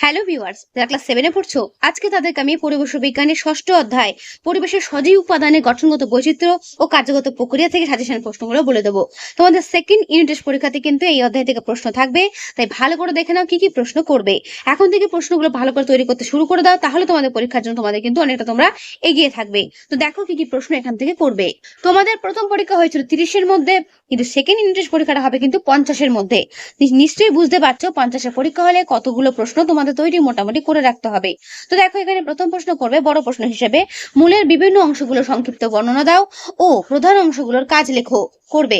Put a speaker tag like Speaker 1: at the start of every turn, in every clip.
Speaker 1: Hello viewers, যারা class 7 এ পড়ছো, আজকে তাদেরকে আমি পরিবেশ বিজ্ঞানের ষষ্ঠ অধ্যায় পরিবেশের সজীব উপাদানের গঠনগত বৈচিত্র্য ও কার্যগত প্রক্রিয়া থেকে সাজেশন প্রশ্নগুলো বলে দেবো। তোমাদের সেকেন্ড ইউনিট টেস্ট পরীক্ষাতে কিন্তু এই অধ্যায় থেকে প্রশ্ন থাকবে, তাই ভালো করে দেখে নাও কি কি প্রশ্ন করবে। এখন থেকে প্রশ্নগুলো ভালো করে তৈরি করতে শুরু করে দাও, তাহলে তোমাদের পরীক্ষার জন্য তোমাদের কিন্তু অনেকটা তোমরা এগিয়ে থাকবে। তো দেখো কি কি প্রশ্ন এখান থেকে করবে। তোমাদের প্রথম পরীক্ষা হয়েছিল 30-এর মধ্যে, কিন্তু সেকেন্ড ইউনিট টেস্ট পরীক্ষাটা হবে কিন্তু 50-এর মধ্যে। নিশ্চয়ই বুঝতে পারছো 50-এর পরীক্ষা হলে কতগুলো প্রশ্ন তোমাদের তৈরি মোটামুটি করে রাখতে হবে। তো দেখো এখানে প্রথম প্রশ্ন করবে বড় প্রশ্ন হিসেবে, মূলের বিভিন্ন অংশগুলো সংক্ষিপ্ত বর্ণনা দাও ও প্রধান অংশগুলোর কাজ লেখো করবে।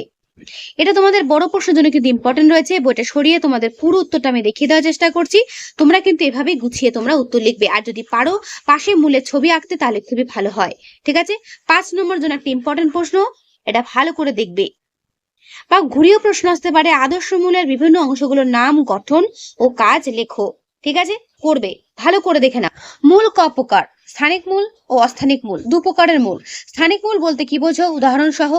Speaker 1: এটা তোমাদের বড় প্রশ্নের জন্য কিন্তু ইম্পর্টেন্ট রয়েছে। বইটা সরিয়ে তোমাদের পুরো উত্তরটা আমি দেখিয়ে দেওয়ার চেষ্টা করছি। তোমরা কিন্তু এভাবে গুছিয়ে তোমরা উত্তর লিখবে, আর যদি পারো পাশে মূলের ছবি আঁকতে তাহলে খুবই ভালো হয়। ঠিক আছে, 5 নম্বর জন্য একটা ইম্পর্টেন্ট প্রশ্ন, এটা ভালো করে দেখবে। বা ঘুরিয়ে প্রশ্ন আসতে পারে, আদর্শ মূলের বিভিন্ন অংশগুলোর নাম, গঠন ও কাজ লেখো। ঠিক আছে, করবে, ভালো করে দেখে না। মূল ক প্রকার, স্থানিক মূল ও অস্থানিক মূল, দু প্রকারের মূল। স্থানিক মূল বলতে কি বোঝো, উদাহরণ সহ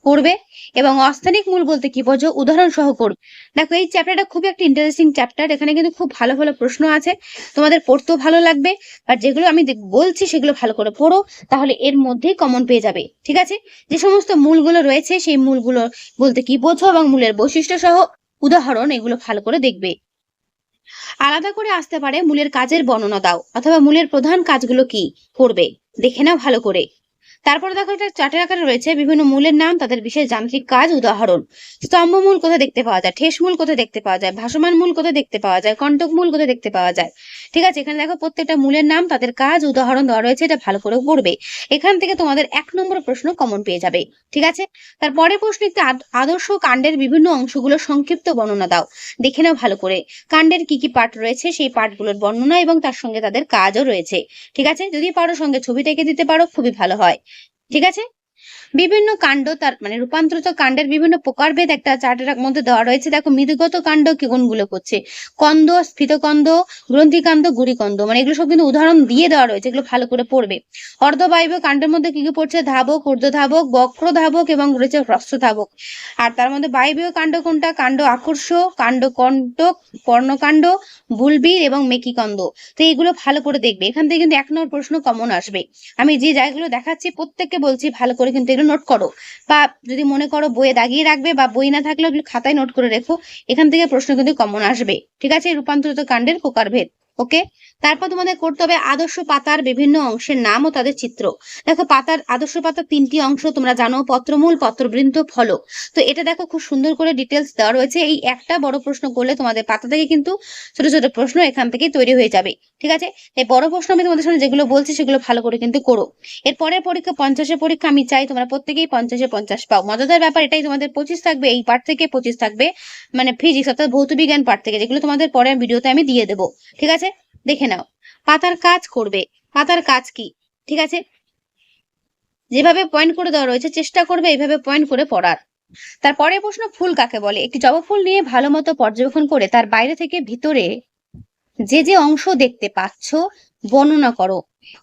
Speaker 1: করবে, এবং অস্থানিক মূল বলতে কি বোঝো, উদাহরণ সহ করবে। দেখো এই চ্যাপ্টারটা খুবই একটা ইন্টারেস্টিং চ্যাপ্টার, এখানে কিন্তু খুব ভালো ভালো প্রশ্ন আছে, তোমাদের পড়তেও ভালো লাগবে। আর যেগুলো আমি বলছি সেগুলো ভালো করে পড়ো, তাহলে এর মধ্যেই কমন পেয়ে যাবে। ঠিক আছে, যে সমস্ত মূলগুলো রয়েছে সেই মূলগুলো বলতে কি বোঝো এবং মূলের বৈশিষ্ট্য সহ উদাহরণ, এগুলো ভালো করে দেখবে। আলাদা করে আসতে পারে মূলের কাজের বর্ণনা দাও, অথবা মূলের প্রধান কাজগুলো কি করবে, দেখে নাও ভালো করে। তারপরে দেখো এটা চার্টের আকারে রয়েছে বিভিন্ন মূলের নাম, তাদের বিশেষ যান্ত্রিক কাজ, উদাহরণ। স্তম্ভ মূল কোথায় দেখতে পাওয়া যায়, ঠেস মূল কোথায় দেখতে পাওয়া যায়, ভাসমান মূল কোথায় দেখতে পাওয়া যায়, কণ্টক মূল কোথায় দেখতে পাওয়া যায়। ঠিক আছে, এখানে দেখো প্রত্যেকটা মূলের নাম, তাদের কাজ, উদাহরণ দেওয়া রয়েছে, এটা ভালো করে পড়বে। এখান থেকে তোমাদের 1 নম্বর প্রশ্ন কমন পেয়ে যাবে। ঠিক আছে, তারপরে প্রশ্ন একটি আদর্শ কাণ্ডের বিভিন্ন অংশগুলো সংক্ষিপ্ত বর্ণনা দাও, দেখে নাও ভালো করে। কাণ্ডের কি কি পার্ট রয়েছে সেই পার্টগুলোর বর্ণনা এবং তার সঙ্গে তাদের কাজও রয়েছে। ঠিক আছে, যদি পারো সঙ্গে ছবি এঁকে দিতে পারো খুবই ভালো হয়। ঠিক আছে, বিভিন্ন কাণ্ড তার মানে রূপান্তরিত কাণ্ডের বিভিন্ন প্রকারভেদ একটা চার্টের মধ্যে দেওয়া রয়েছে। দেখো মৃদুগত কাণ্ড কি কোনগুলো করছে, কন্দ, স্ফীতকন্দ, গ্রন্থিকাণ্ড, গুড়িকন্দ, মানে এগুলো সব কিন্তু উদাহরণ দিয়ে দেওয়া রয়েছে, এগুলো ভালো করে পড়বে। অর্ধবায়বীয় কাণ্ডের মধ্যে কি কি পড়ছে, ধাবক, ঊর্ধ্বধাবক, বক্র ধাবক এবং রয়েছে হ্রস্ব ধাবক। আর তার মধ্যে বায়বীয় কাণ্ড কোনটা, কাণ্ড আকর্ষ, কাণ্ড কণ্টক, পর্ণকাণ্ড, বুলবির এবং মেকিকন্দ। তো এইগুলো ভালো করে দেখবে, এখান থেকে কিন্তু 1 নম্বর প্রশ্ন কমন আসবে। আমি যে জায়গাগুলো দেখাচ্ছি প্রত্যেককে বলছি ভালো করে কিন্তু এগুলো নোট করো, বা যদি মনে করো বইয়ে দাগিয়ে রাখবে, বা বই না থাকলে ওগুলো খাতায় নোট করে রেখো, এখান থেকে প্রশ্ন কিন্তু কমন আসবে। ঠিক আছে, রূপান্তরিত কাণ্ডের প্রকারভেদ। ওকে, তারপর তোমাদের করতে হবে আদর্শ পাতার বিভিন্ন অংশের নাম ও তাদের চিত্র। দেখো পাতার আদর্শ পাতার 3টি অংশ তোমরা জানো, পত্রমূল, পত্রবৃন্ত, ফলক। তো এটা দেখো খুব সুন্দর করে ডিটেলস দেওয়া রয়েছে। এই একটা বড় প্রশ্ন করলে তোমাদের পাতা থেকে কিন্তু ছোট ছোট প্রশ্ন এখান থেকে তৈরি হয়ে যাবে। ঠিক আছে, এই বড় প্রশ্ন আমি তোমাদের সামনে যেগুলো বলছি সেগুলো ভালো করে কিন্তু করো। এর পরের পরীক্ষা 50-এর পরীক্ষা, আমি চাই তোমরা প্রত্যেকেই 50-এ 50 পাও। মজাদার ব্যাপার এটাই, তোমাদের 25 থাকবে এই পার্ট থেকে, 25 থাকবে মানে ফিজিক্স অর্থাৎ ভৌত বিজ্ঞান পার্ট থেকে, যেগুলো তোমাদের পরের ভিডিওতে আমি দিয়ে দেবো। ঠিক আছে, দেখে নাও। পাতার কাজ করবে, পাতার কাজ কি। ঠিক আছে, যেভাবে পয়েন্ট করে দেওয়া রয়েছে চেষ্টা করবে এইভাবে পয়েন্ট করে পড়ার। তারপরে প্রশ্ন, ফুল কাকে বলে। একটি জবা ফুল নিয়ে ভালো মতো পর্যবেক্ষণ করে তার বাইরে থেকে ভিতরে যে যে অংশ দেখতে পাচ্ছ বর্ণনা করো,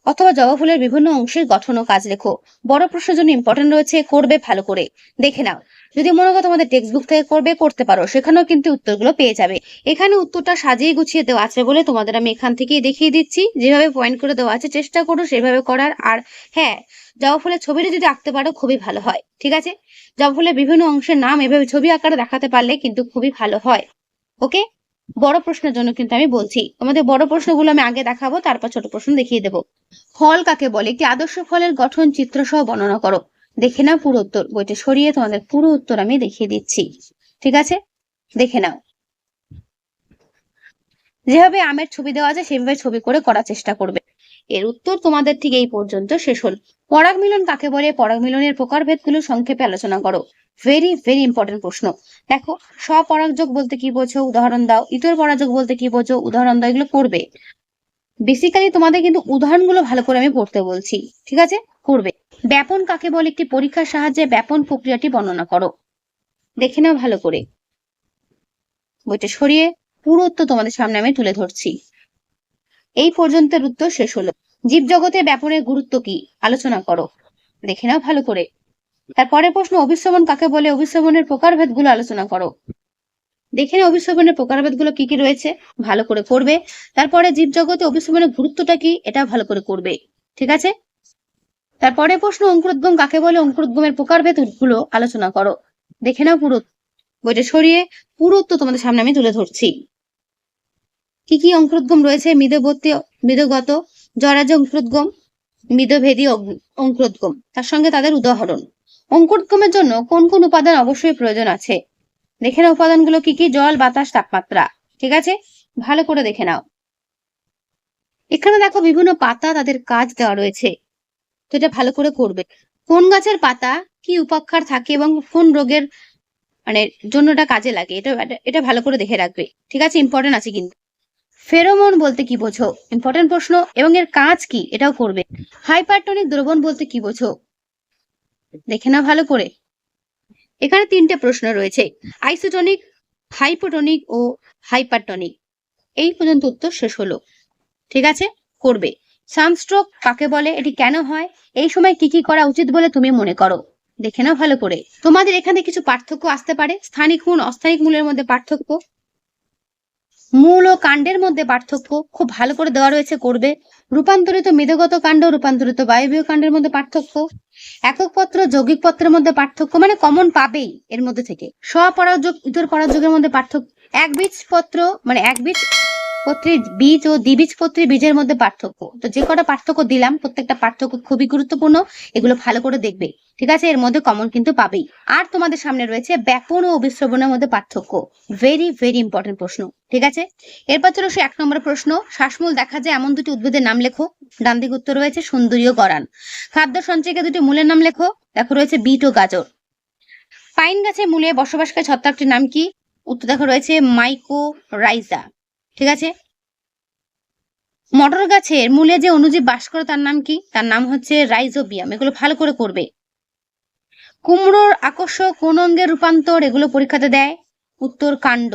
Speaker 1: অথবা জবা ফুলের বিভিন্ন অংশের গঠন ও কাজ লেখো। বড় প্রশ্নের জন্য ইম্পর্টেন্ট রয়েছে, করবে ভালো করে দেখে নাও। যদি মনে করো তোমাদের টেক্সট বুক থেকে করবে, করতে পারো, সেখানেও কিন্তু উত্তরগুলো পেয়ে যাবে। এখানে উত্তরটা সাজিয়ে গুছিয়ে দেওয়া আছে বলে তোমাদের আমি এখান থেকেই দেখিয়ে দিচ্ছি, যেভাবে পয়েন্ট করে দেওয়া আছে চেষ্টা করো সেভাবে করার। আর হ্যাঁ, জবা ফুলের ছবিটা যদি আঁকতে পারো খুবই ভালো হয়। ঠিক আছে, জবা ফুলের বিভিন্ন অংশের নাম এভাবে ছবি আকারে দেখাতে পারলে কিন্তু খুবই ভালো হয়। ওকে, বড় প্রশ্নের জন্য কিন্তু আমি বলছি, তোমাদের বড় প্রশ্নগুলো আমি আগে দেখাবো, তারপর ছোট প্রশ্ন দেখিয়ে দেবো। ফল কাকে বলে, একটি আদর্শ ফলের গঠন চিত্র সহ বর্ণনা করো। দেখে নাও পুরো উত্তর, বইটা সরিয়ে তোমাদের পুরো উত্তর আমি দেখিয়ে দিচ্ছি। ঠিক আছে, দেখে নাও। যেভাবে আমের ছবি দেওয়া আছে সেভাবে ছবি করে করার চেষ্টা করবে। এর উত্তর তোমাদের ঠিক এই পর্যন্ত শেষ হল। পরাগ মিলন কাকে বলে, পরাগ মিলনের প্রকারভেদগুলো সংক্ষেপে আলোচনা করো। ভেরি ভেরি ইম্পর্টেন্ট প্রশ্ন। দেখো স্বপরাগযোগ বলতে কি বোঝো, উদাহরণ দাও। ইতর পরাগযোগ বলতে কি বোঝো, উদাহরণ দাও। এগুলো করবে। বেসিক্যালি তোমাদের কিন্তু উদাহরণগুলো ভালো করে আমি পড়তে বলছি। ঠিক আছে, করবে। ব্যাপন কাকে বলে, একটি পরীক্ষার সাহায্যে ব্যাপন প্রক্রিয়াটি বর্ণনা করো। দেখে নাও ভালো করে, বইটা সরিয়ে পুরো উত্তর তোমাদের সামনে আমি তুলে ধরছি। এই পর্যন্তের উত্তর শেষ হলো। জীবজগতে ব্যাপনের গুরুত্ব কি, আলোচনা করো। দেখে নাও ভালো করে। তারপরে প্রশ্ন, অভিশ্রবণ কাকে বলে, অভিশ্রবণের প্রকারভেদগুলো আলোচনা করো। দেখে নাও অভিশ্রবণের প্রকারভেদ গুলো কি কি রয়েছে, ভালো করে করবে। তারপরে জীবজগতে অভিশ্রবণের গুরুত্বটা কি, এটা ভালো করে করবে। ঠিক আছে, তারপরে প্রশ্ন অঙ্কুরোদ্গম কাকে বলে, অঙ্কুরোদ্গমের প্রকারভেদ গুলো আলোচনা করো। দেখে নাও পুরো বইটা সরিয়ে পুরো উত্তর তোমাদের সামনে আমি তুলে ধরছি। কি কি অঙ্কুরোদ্গম রয়েছে, মিদবর্তী মিদগত, জরাজ অঙ্কুরোদ্গম, মিদভেদী অঙ্কুরোদ্গম, তার সঙ্গে তাদের উদাহরণ। অঙ্কুরোদ্গমের জন্য কোন কোন উপাদান অবশ্যই প্রয়োজন আছে, দেখে নাও উপাদানগুলো কি কি, জল, বাতাস, তাপমাত্রা। ঠিক আছে, ভালো করে দেখে নাও। এখানে দেখো বিভিন্ন পাতা, তাদের কাজ দেওয়া রয়েছে, তো এটা ভালো করে করবে। কোন গাছের পাতা কি উপাক্ষার থাকে এবং কোন রোগের জন্য এটা কাজে লাগে, এটা এটা ভালো করে দেখে রাখবে। ঠিক আছে, ইম্পর্টেন্ট আছে কিন্তু। ফেরোমন বলতে কি বোঝো, ইম্পর্টেন্ট প্রশ্ন, এবং এর কাজ কি এটাও করবে। হাইপারটনিক দ্রবণ বলতে কি বোঝো, দেখে নাও ভালো করে। এখানে তিনটে প্রশ্ন রয়েছে, আইসোটনিক, হাইপোটনিক ও হাইপারটনিক। এই পর্যন্ত উত্তর শেষ হলো। ঠিক আছে, করবে। সানস্ট্রোক কাকে বলে, এটি কেন হয়, এই সময় কি কি করা উচিত বলে তুমি মনে করো, দেখে নাও ভালো করে। তোমাদের এখানে কিছু পার্থক্য আসতে পারে, স্থানিক মূল, অস্থানিক মূলের মধ্যে পার্থক্য, মূল ও কাণ্ডের মধ্যে পার্থক্য খুব ভালো করে দেওয়া রয়েছে, করবে। রূপান্তরিত মেদগত কাণ্ড, রূপান্তরিত বায়বীয় কাণ্ডের মধ্যে পার্থক্য, একক পত্র যৌগিক পত্রের মধ্যে পার্থক্য, কমন পাবেই এর মধ্যে থেকে। স্বপরাগযোগ, ইতর পরাগযোগের মধ্যে পার্থক্য, একবীজপত্র একবীজপত্রীর বীজ ও দ্বিবীজপত্রীর বীজের মধ্যে পার্থক্য। তো যে কটা পার্থক্য দিলাম, প্রত্যেকটা পার্থক্য খুবই গুরুত্বপূর্ণ, এগুলো ভালো করে দেখবে। ঠিক আছে, এর মধ্যে কমন কিন্তু পাবেই। আর তোমাদের সামনে রয়েছে ব্যাপন ও অভিশ্রবণের মধ্যে পার্থক্য, ভেরি ভেরি ইম্পর্টেন্ট প্রশ্ন। ঠিক আছে, এরপর চলো 1 নম্বর প্রশ্ন, শ্বাসমূল দেখা যায় এমন দুটি উদ্ভিদের নাম লেখো। ডান দিকে উত্তর রয়েছে সুন্দরী ও গরান। খাদ্য সঞ্চয়কে দুটি মূলের নাম লেখো, দেখো রয়েছে বিট ও গাজর। পাইন গাছের মূলে বসবাসকারী ছত্রাকটির নাম কি, উত্তর দেখো রয়েছে মাইকোরাইজা। ঠিক আছে, মটর গাছের মূলে যে অণুজীব বাস করে তার নাম কি, তার নাম হচ্ছে রাইজোবিয়াম। এগুলো ভালো করে করবে। কুমড়োর আকর্ষ কোন অঙ্গের রূপান্তর, এগুলো পরীক্ষাতে দেয়, উত্তর কাণ্ড।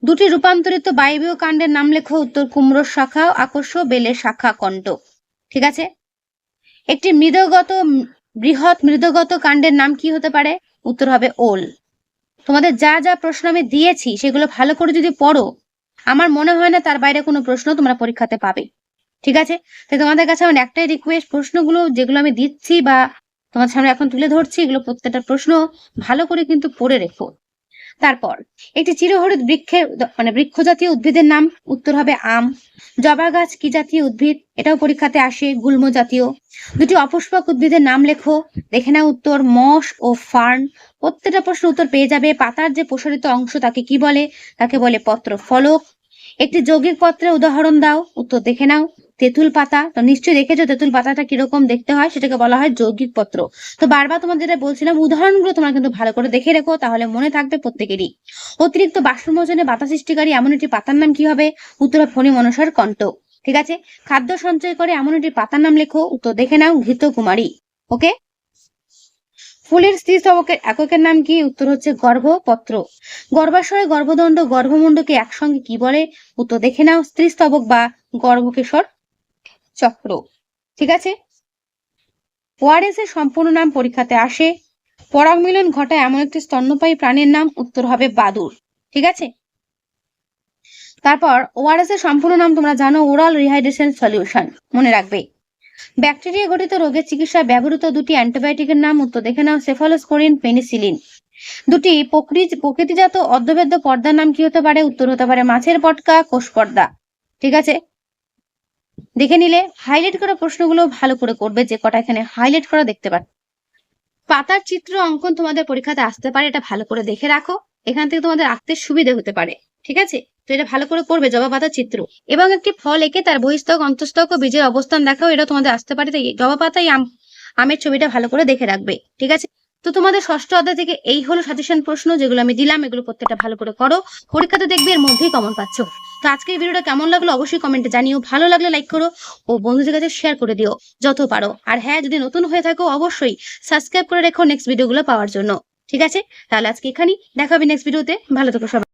Speaker 1: দুটি রূপান্তরিত বায়বীয় কাণ্ডের নাম লেখো, উত্তর কুমড়োর শাখা আকর্ষ, বেলের শাখা কণ্ঠ। ঠিক আছে, একটি বৃহৎ মৃদগত কাণ্ডের নাম কি হতে পারে, উত্তর হবে ওল। তোমাদের যা যা প্রশ্ন আমি দিয়েছি সেগুলো ভালো করে যদি পড়ো, আমার মনে হয় না তার বাইরে কোনো প্রশ্ন তোমরা পরীক্ষাতে পাবে। ঠিক আছে, তাই তোমাদের কাছে আমার একটাই রিকোয়েস্ট, প্রশ্নগুলো যেগুলো আমি দিচ্ছি বা তোমার সামনে এখন তুলে ধরছি, এগুলো প্রত্যেকটা প্রশ্ন ভালো করে কিন্তু পড়ে রেখো। তারপর একটি চিরহরিৎ বৃক্ষ জাতীয় উদ্ভিদের নাম, উত্তর হবে আম। জবা গাছ কি জাতীয় উদ্ভিদ, এটাও পরীক্ষাতে আসে, গুল্ম জাতীয়। দুটি অপুষ্পক উদ্ভিদের নাম লেখো, দেখে নাও উত্তর মস ও ফার্ন। প্রত্যেকটা প্রশ্ন উত্তর পেয়ে যাবে। পাতার যে প্রসারিত অংশ তাকে কি বলে, তাকে বলে পত্র ফলক। একটি যৌগিক পত্রের উদাহরণ দাও, উত্তর দেখে নাও তেঁতুল পাতা। তো নিশ্চয়ই দেখেছো তেঁতুল পাতাটা কিরকম দেখতে হয়, সেটাকে বলা হয় যৌগিক পত্র। তো বারবার তোমাদের যেটা বলছিলাম, উদাহরণগুলো তোমরা কিন্তু ভালো করে দেখে রেখো, তাহলে মনে থাকবে প্রত্যেকেরই। অতিরিক্ত বাষ্পমোচনে বাধা সৃষ্টিকারী এমন একটি পাতার নাম কি হবে, উত্তর ফণী মনসার কণ্ঠ। ঠিক আছে, খাদ্য সঞ্চয় করে এমন একটি পাতার নাম লেখো, উত্তর দেখে নাও ঘৃতকুমারী। ওকে, ফুলের স্ত্রীস্তবকের এককের নাম কি, উত্তর হচ্ছে গর্ভপত্র। গর্ভাশয়, গর্ভদণ্ড, গর্ভমুণ্ডকে একসঙ্গে কি বলে, উত্তর দেখে নাও স্ত্রীস্তবক বা গর্ভকেশর চক্র। ঠিক আছে, ওআরএস এর সম্পূর্ণ নাম পরীক্ষাতে আসে। পরাগ মিলন ঘটায় এমন একটি স্তন্যপায়ী প্রাণীর নাম, উত্তর হবে বাদুড়। ঠিক আছে, তারপর ওআরএস এর সম্পূর্ণ নাম তোমরা জানো, ওরাল রিহাইড্রেশন সলিউশন, মনে রাখবে। ব্যাকটেরিয়া ঘটিত রোগের চিকিৎসায় ব্যবহৃত দুটি অ্যান্টিবায়োটিকের নাম, উত্তর দেখে নাও সেফালোস্পোরিন, পেনিসিলিন। দুটি প্রকৃতিজাত অর্ধবেদ্য পর্দার নাম কি হতে পারে, উত্তর হতে পারে মাছের পটকা, কোষ পর্দা। ঠিক আছে, দেখে নিলে। হাইলাইট করা প্রশ্নগুলো ভালো করে করবে, যে কটা এখানে হাইলাইট করা দেখতে পাচ্ছ। পাতার চিত্র অঙ্কন তোমাদের পরীক্ষাতে আসতে পারে, এটা ভালো করে দেখে রাখো, এখান থেকে তোমাদের আঁকতে সুবিধা হতে পারে। ঠিক আছে, তো এটা ভালো করে করবে, জবা পাতার চিত্র এবং একটি ফল এঁকে তার বহিস্তক, অন্তস্তক ও বীজের অবস্থান দেখাও, এটা তোমাদের আসতে পারে। তাই জবা পাতায় আমের ছবিটা ভালো করে দেখে রাখবে। ঠিক আছে, তো তোমাদের ষষ্ঠ অধ্যায় থেকে এই হলো সাজেশন প্রশ্ন যেগুলো আমি দিলাম, এগুলো প্রত্যেকটা ভালো করে করো, পরীক্ষাতে দেখবে এর মধ্যেই কমন পাচ্ছ। তো আজকের ভিডিওটা কেমন লাগলো অবশ্যই কমেন্টে জানিও, ভালো লাগলে লাইক করো ও বন্ধুদের কাছে শেয়ার করে দিও যত পারো। আর হ্যাঁ, যদি নতুন হয়ে থাকো অবশ্যই সাবস্ক্রাইব করে রেখো নেক্সট ভিডিওগুলো পাওয়ার জন্য। ঠিক আছে, তাহলে আজকে এখানেই দেখা হবে নেক্সট ভিডিওতে। ভালো থেকো সবাই।